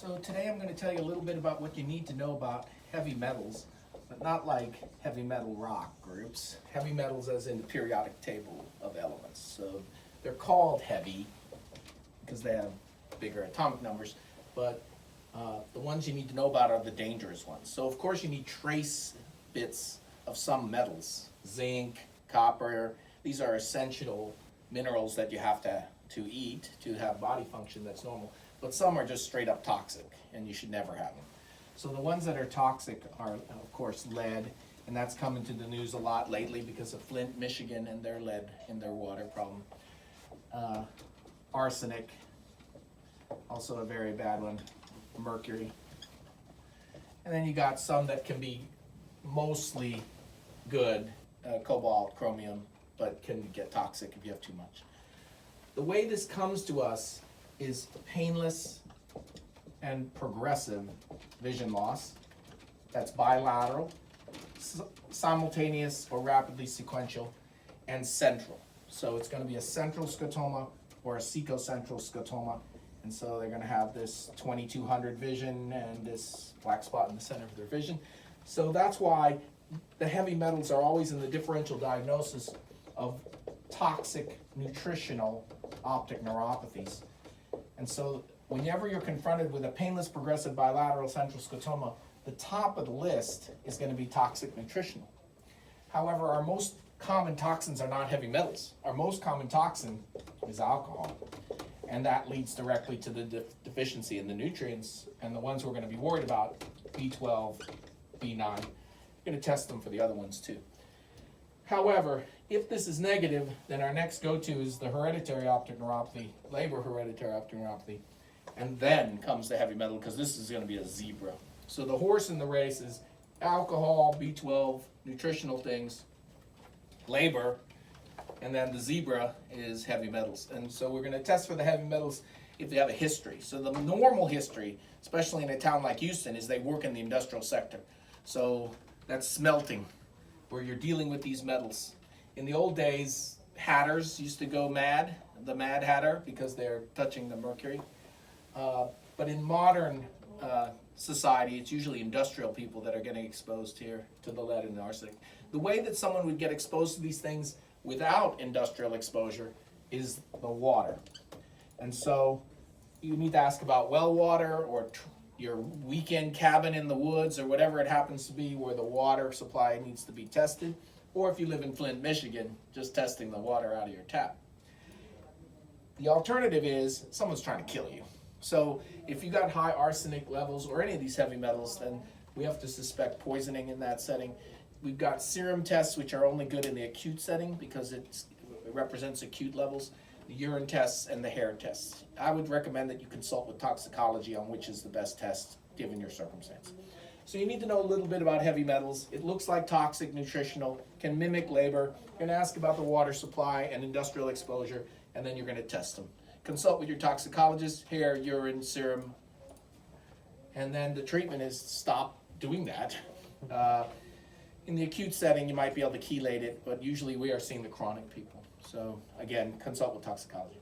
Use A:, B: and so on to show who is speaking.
A: So today I'm going to tell you a little bit about what you need to know about heavy metals, but not like heavy metal rock groups. Heavy metals as in the periodic table of elements. So they're called heavy because they have bigger atomic numbers, but the ones you need to know about are the dangerous ones. So of course you need trace bits of some metals, zinc, copper. These are essential minerals that you have to eat to have body function that's normal. But some are just straight up toxic, and you should never have them. So the ones that are toxic are, of course, lead, and that's come into the news a lot lately because of Flint, Michigan, and their lead in their water problem. Arsenic, also a very bad one. Mercury. And then you got some that can be mostly good, cobalt, chromium, but can get toxic if you have too much. The way this comes to us is painless and progressive vision loss. That's bilateral, simultaneous or rapidly sequential, and central. So it's going to be a central scotoma or a secocentral scotoma. And so they're going to have this 2200 vision and this black spot in the center of their vision. So that's why the heavy metals are always in the differential diagnosis of toxic nutritional optic neuropathies. And so whenever you're confronted with a painless progressive bilateral central scotoma, the top of the list is going to be toxic nutritional. However, our most common toxins are not heavy metals. Our most common toxin is alcohol. And that leads directly to the deficiency in the nutrients. And the ones we're going to be worried about, B12, B9, we're going to test them for the other ones too. However, if this is negative, then our next go-to is the hereditary optic neuropathy, labor hereditary optic neuropathy, and then comes the heavy metal, because this is going to be a zebra. So the horse in the race is alcohol, B12, nutritional things, labor, and then the zebra is heavy metals. And so we're going to test for the heavy metals if they have a history. So the normal history, especially in a town like Houston, is they work in the industrial sector. So that's smelting, where you're dealing with these metals. In the old days, hatters used to go mad, the Mad Hatter, because they're touching the mercury. But in modern society, it's usually industrial people that are getting exposed here to the lead and the arsenic. The way that someone would get exposed to these things without industrial exposure is the water. And so you need to ask about well water or your weekend cabin in the woods or whatever it happens to be where the water supply needs to be tested. Or if you live in Flint, Michigan, just testing the water out of your tap. The alternative is someone's trying to kill you. So if you got high arsenic levels or any of these heavy metals, then we have to suspect poisoning in that setting. We've got serum tests, which are only good in the acute setting because it represents acute levels, the urine tests, and the hair tests. I would recommend that you consult with toxicology on which is the best test given your circumstance. So you need to know a little bit about heavy metals. It looks like toxic, nutritional, can mimic labor. You're going to ask about the water supply and industrial exposure, and then you're going to test them. Consult with your toxicologist, hair, urine, serum, and then the treatment is stop doing that. In the acute setting, you might be able to chelate it, but usually we are seeing the chronic people. So again, consult with toxicology.